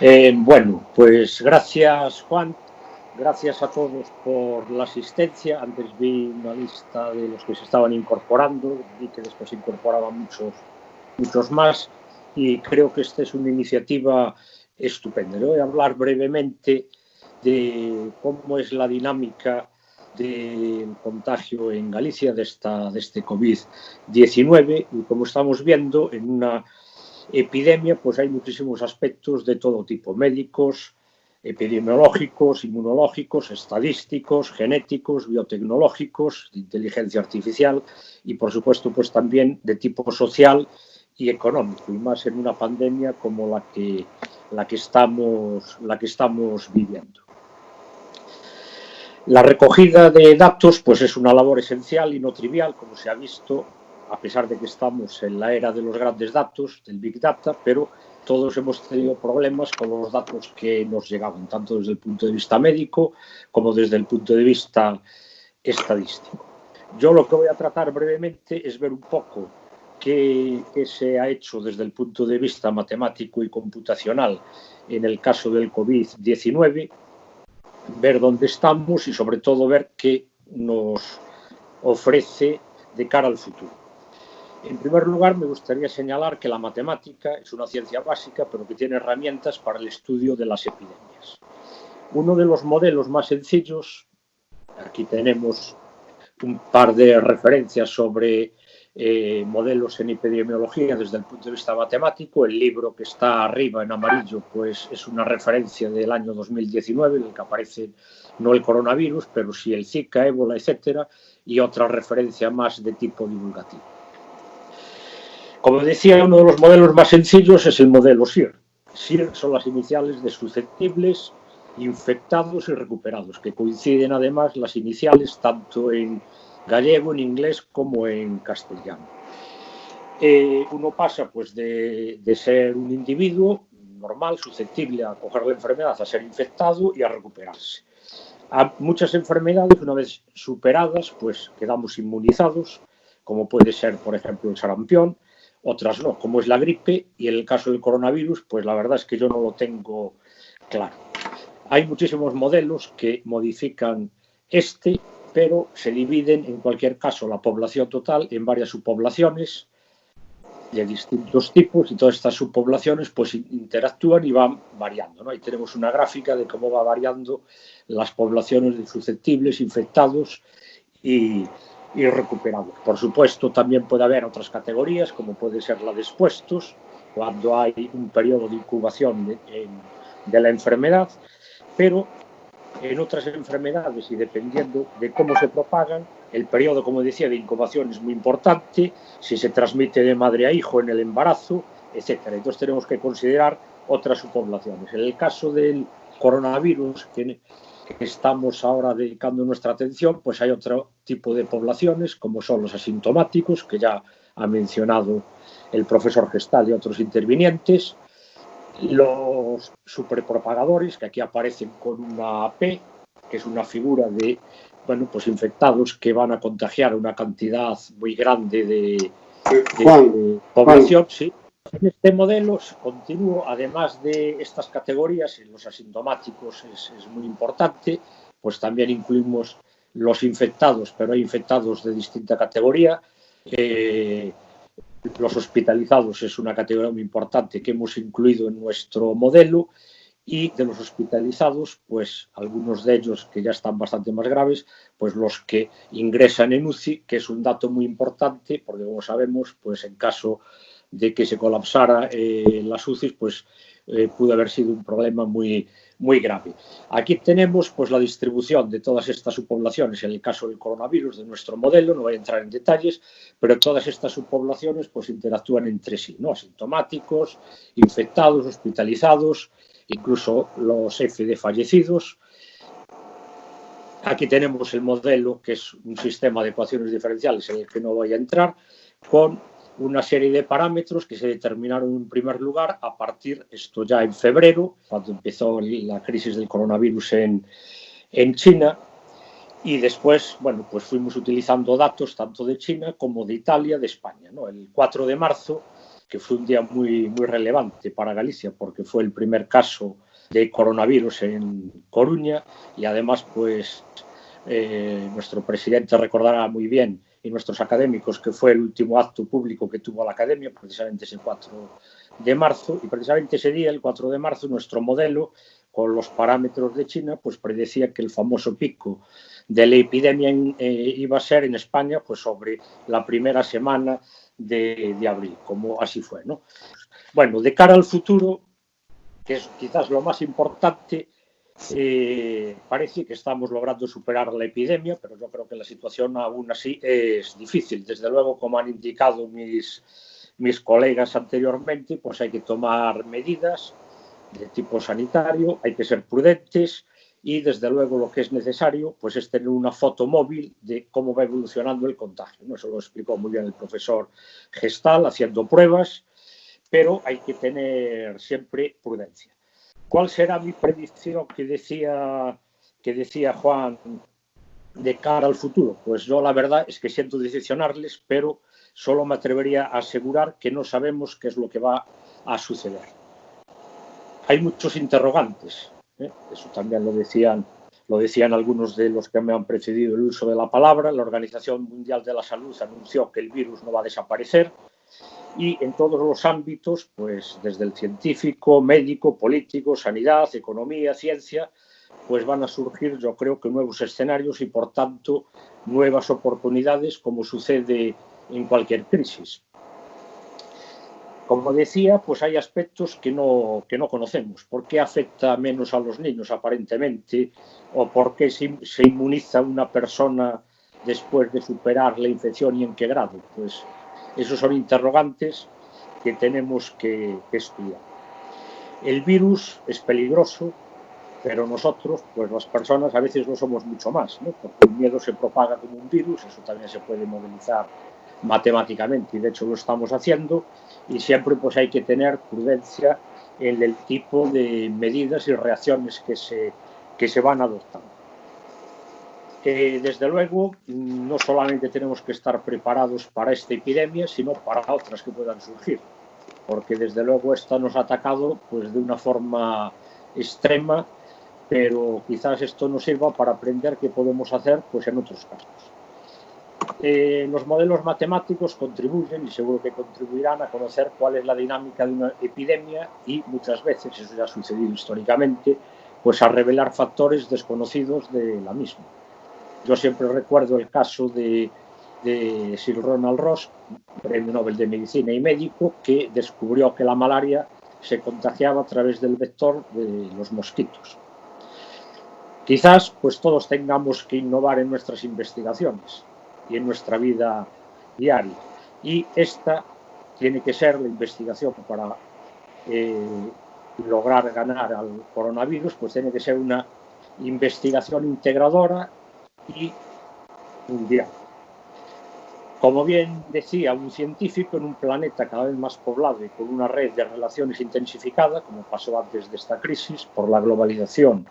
Bueno, pues gracias Juan, gracias a todos por la asistencia. Antes vi una lista de los que se estaban incorporando, vi que después se incorporaban muchos más y creo que esta es una iniciativa estupenda. Le voy a hablar brevemente de cómo es la dinámica del contagio en Galicia de este COVID-19 y como estamos viendo en una epidemia, pues hay muchísimos aspectos de todo tipo, médicos, epidemiológicos, inmunológicos, estadísticos, genéticos, biotecnológicos, de inteligencia artificial y, por supuesto, pues también de tipo social y económico, y más en una pandemia como la que estamos viviendo. La recogida de datos pues es una labor esencial y no trivial, como se ha visto, a pesar de que estamos en la era de los grandes datos, del Big Data, pero todos hemos tenido problemas con los datos que nos llegaban, tanto desde el punto de vista médico como desde el punto de vista estadístico. Yo lo que voy a tratar brevemente es ver un poco qué se ha hecho desde el punto de vista matemático y computacional en el caso del COVID-19, ver dónde estamos y sobre todo ver qué nos ofrece de cara al futuro. En primer lugar, me gustaría señalar que la matemática es una ciencia básica, pero que tiene herramientas para el estudio de las epidemias. Uno de los modelos más sencillos, aquí tenemos un par de referencias sobre modelos en epidemiología desde el punto de vista matemático. El libro que está arriba en amarillo pues es una referencia del año 2019 en el que aparece no el coronavirus, pero sí el Zika, ébola, etcétera, y otra referencia más de tipo divulgativo. Como decía, uno de los modelos más sencillos es el modelo SIR. SIR son las iniciales de susceptibles, infectados y recuperados, que coinciden además las iniciales tanto en gallego, en inglés como en castellano. Uno pasa pues de ser un individuo normal, susceptible a coger la enfermedad, a ser infectado y a recuperarse. A muchas enfermedades, una vez superadas, pues quedamos inmunizados, como puede ser, por ejemplo, el sarampión, otras no, como es la gripe, y en el caso del coronavirus, pues la verdad es que yo no lo tengo claro. Hay muchísimos modelos que modifican pero se dividen en cualquier caso la población total en varias subpoblaciones de distintos tipos y todas estas subpoblaciones pues interactúan y van variando, ¿no? Ahí tenemos una gráfica de cómo va variando las poblaciones de susceptibles, infectados y recuperados. Por supuesto, también puede haber otras categorías, como puede ser la de expuestos, cuando hay un periodo de incubación de la enfermedad, pero en otras enfermedades y dependiendo de cómo se propagan, el periodo, como decía, de incubación es muy importante, si se transmite de madre a hijo en el embarazo, etcétera. Entonces tenemos que considerar otras subpoblaciones. En el caso del coronavirus, que estamos ahora dedicando nuestra atención, pues hay otro tipo de poblaciones, como son los asintomáticos, que ya ha mencionado el profesor Gestal y otros intervinientes, los superpropagadores, que aquí aparecen con una P, que es una figura de, bueno, pues infectados que van a contagiar una cantidad muy grande de población, sí. En este modelo continúo, además de estas categorías, en los asintomáticos es muy importante, pues también incluimos los infectados, pero hay infectados de distinta categoría. Los hospitalizados es una categoría muy importante que hemos incluido en nuestro modelo, y de los hospitalizados, pues algunos de ellos que ya están bastante más graves, pues los que ingresan en UCI, que es un dato muy importante, porque como sabemos, pues en caso de que se colapsara las UCIs, pues pudo haber sido un problema muy grave. Aquí tenemos pues la distribución de todas estas subpoblaciones en el caso del coronavirus de nuestro modelo, no voy a entrar en detalles, pero todas estas subpoblaciones pues interactúan entre sí, ¿no? Asintomáticos, infectados, hospitalizados, incluso los F de fallecidos. Aquí tenemos el modelo, que es un sistema de ecuaciones diferenciales en el que no voy a entrar, con una serie de parámetros que se determinaron en primer lugar a partir, esto ya en febrero, cuando empezó la crisis del coronavirus en China, y después, bueno, pues fuimos utilizando datos tanto de China como de Italia, de España, ¿no? El 4 de marzo que fue un día muy relevante para Galicia, porque fue el primer caso de coronavirus en Coruña y además, pues, nuestro presidente recordará muy bien y nuestros académicos que fue el último acto público que tuvo la academia, precisamente ese 4 de marzo, y precisamente ese día, el 4 de marzo, nuestro modelo, con los parámetros de China, pues predecía que el famoso pico de la epidemia iba a ser en España pues sobre la primera semana de abril, como así fue, ¿no? Bueno, de cara al futuro, que es quizás lo más importante, parece que estamos logrando superar la epidemia, pero yo creo que la situación aún así es difícil. Desde luego, como han indicado mis colegas anteriormente, pues hay que tomar medidas de tipo sanitario, hay que ser prudentes y, desde luego, lo que es necesario pues es tener una foto móvil de cómo va evolucionando el contagio, ¿no? Eso lo explicó muy bien el profesor Gestal haciendo pruebas, pero hay que tener siempre prudencia. ¿Cuál será mi predicción que decía Juan de cara al futuro? Pues yo la verdad es que siento decepcionarles, pero solo me atrevería a asegurar que no sabemos qué es lo que va a suceder. Hay muchos interrogantes, eso también lo decían algunos de los que me han precedido el uso de la palabra. La Organización Mundial de la Salud anunció que el virus no va a desaparecer, y en todos los ámbitos, pues desde el científico, médico, político, sanidad, economía, ciencia, pues van a surgir, yo creo que nuevos escenarios y, por tanto, nuevas oportunidades, como sucede en cualquier crisis. Como decía, pues hay aspectos que no conocemos. ¿Por qué afecta menos a los niños, aparentemente? ¿O por qué se inmuniza una persona después de superar la infección y en qué grado? Pues esos son interrogantes que tenemos que estudiar. El virus es peligroso, pero nosotros, pues las personas, a veces lo somos mucho más, ¿no? Porque el miedo se propaga como un virus, eso también se puede modelizar matemáticamente, y de hecho lo estamos haciendo, y siempre pues hay que tener prudencia en el tipo de medidas y reacciones que se van adoptando. Desde luego, no solamente tenemos que estar preparados para esta epidemia, sino para otras que puedan surgir, porque desde luego esta nos ha atacado pues de una forma extrema, pero quizás esto nos sirva para aprender qué podemos hacer pues en otros casos. Los modelos matemáticos contribuyen, y seguro que contribuirán, a conocer cuál es la dinámica de una epidemia y, muchas veces, eso ya ha sucedido históricamente, pues a revelar factores desconocidos de la misma. Yo siempre recuerdo el caso de Sir Ronald Ross, premio Nobel de Medicina y médico, que descubrió que la malaria se contagiaba a través del vector de los mosquitos. Quizás pues todos tengamos que innovar en nuestras investigaciones y en nuestra vida diaria, y esta tiene que ser la investigación para lograr ganar al coronavirus, pues tiene que ser una investigación integradora y mundial. Como bien decía un científico, en un planeta cada vez más poblado y con una red de relaciones intensificada, como pasó antes de esta crisis, por la globalización,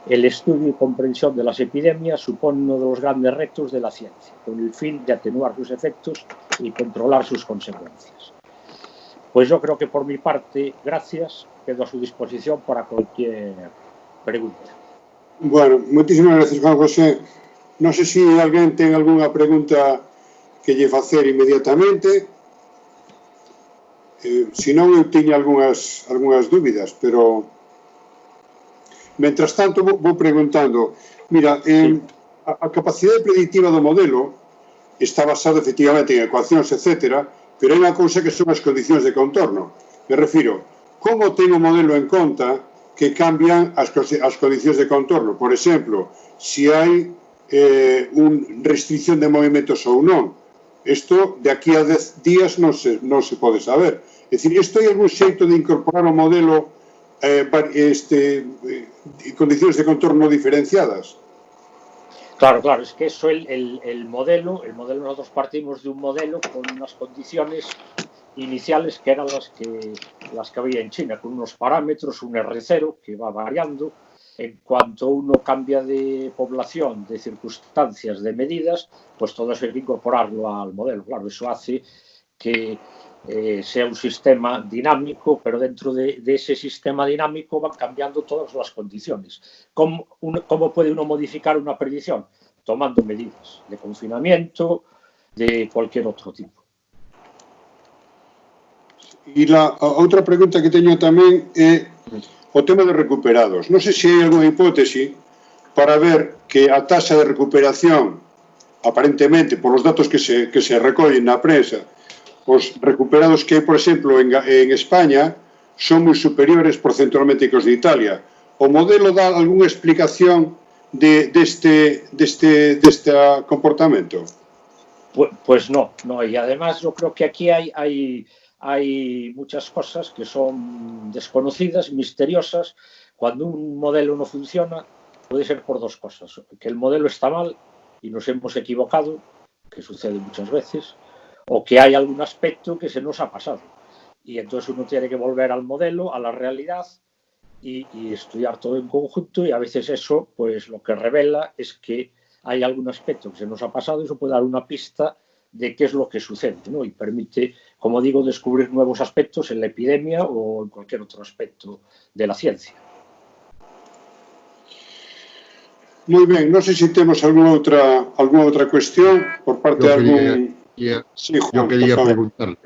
el estudio y comprensión de las epidemias supone uno de los grandes retos de la ciencia, con el fin de atenuar sus efectos y controlar sus consecuencias. Pues yo creo que, por mi parte, gracias, quedo a su disposición para cualquier pregunta. Bueno, muchísimas gracias, Juan José. Non sei se alguén ten algunha pregunta que lle facer inmediatamente. Se non, eu teño algunhas dúbidas, pero mentras tanto vou preguntando. Mira, a capacidade predictiva do modelo está basada efectivamente en ecuacións, etc., pero hai unha cousa que son as condicións de contorno. Me refiro, como ten o modelo en conta que cambian as condicións de contorno? Por exemplo, se hai unha restricción de movimentos ou non. Isto, de aquí a 10 días, non se pode saber. É dicir, isto hai algún xeito de incorporar ao modelo condicións de contorno diferenciadas? Claro, es que eso, el modelo, nosotros partimos de un modelo con unas condiciones iniciales que eran las que había en China, con unos parámetros, un R0 que va variando. En cuanto uno cambia de población, de circunstancias, de medidas, pues todo eso hay que incorporarlo al modelo. Claro, eso hace que sea un sistema dinámico, pero dentro de ese sistema dinámico van cambiando todas las condiciones. ¿Cómo puede uno modificar una predicción? Tomando medidas de confinamiento, de cualquier otro tipo. E a outra pregunta que teño tamén é o tema de recuperados. Non sei se hai algunha hipótese para ver que a taxa de recuperación, aparentemente, por os datos que se recollen na prensa, os recuperados que hai, por exemplo, en España, son moi superiores porcentualmente que os de Italia. O modelo dá algunha explicación deste comportamento? Pues no, y además yo creo que aquí hay muchas cosas que son desconocidas, misteriosas. Cuando un modelo no funciona, puede ser por dos cosas: que el modelo está mal y nos hemos equivocado, que sucede muchas veces, o que hay algún aspecto que se nos ha pasado. Y entonces uno tiene que volver al modelo, a la realidad, y estudiar todo en conjunto, y a veces eso, pues lo que revela es que hay algún aspecto que se nos ha pasado, y eso puede dar una pista de qué es lo que sucede, ¿no? Y permite, como digo, descubrir nuevos aspectos en la epidemia o en cualquier otro aspecto de la ciencia. Moi ben, non sei se temos algunha outra cuestión por parte de algún... Sí, Juan, yo quería preguntarle,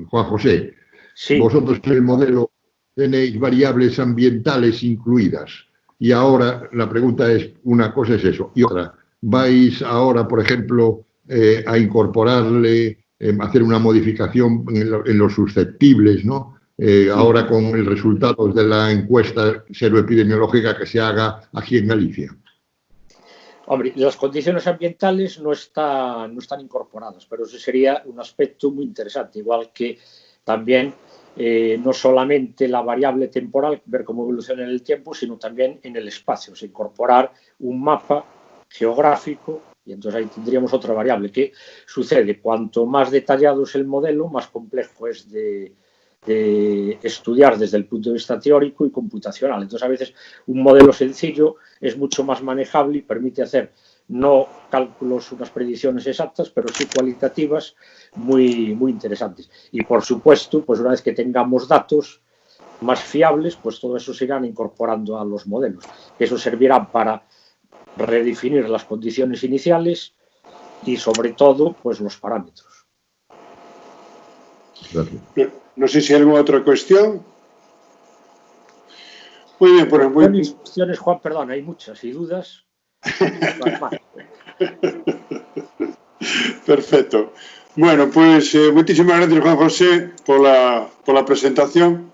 Juan José, sí. Vosotros en el modelo tenéis variables ambientales incluidas, y ahora la pregunta es, una cosa es eso, y otra, ¿vais ahora, por ejemplo, a incorporarle, hacer una modificación en los susceptibles, ¿no? Ahora con el resultado de la encuesta seroepidemiológica que se haga aquí en Galicia? Hombre, las condiciones ambientales no están incorporadas, pero eso sería un aspecto muy interesante, igual que también no solamente la variable temporal, ver cómo evoluciona en el tiempo, sino también en el espacio, o sea, incorporar un mapa geográfico, y entonces ahí tendríamos otra variable. ¿Qué sucede? Cuanto más detallado es el modelo, más complejo es de estudiar desde el punto de vista teórico y computacional. Entonces, a veces un modelo sencillo es mucho más manejable y permite hacer no cálculos, unas predicciones exactas, pero sí cualitativas muy, muy interesantes. Y, por supuesto, pues una vez que tengamos datos más fiables, pues todo eso se irán incorporando a los modelos. Eso servirá para redefinir las condiciones iniciales y, sobre todo, pues los parámetros. Gracias. No sé si hay alguna otra cuestión. Muy bien, pues muy... cuestiones, Juan, perdón, hay muchas y dudas. Perfecto. Bueno, pues muchísimas gracias, Juan José, por la presentación.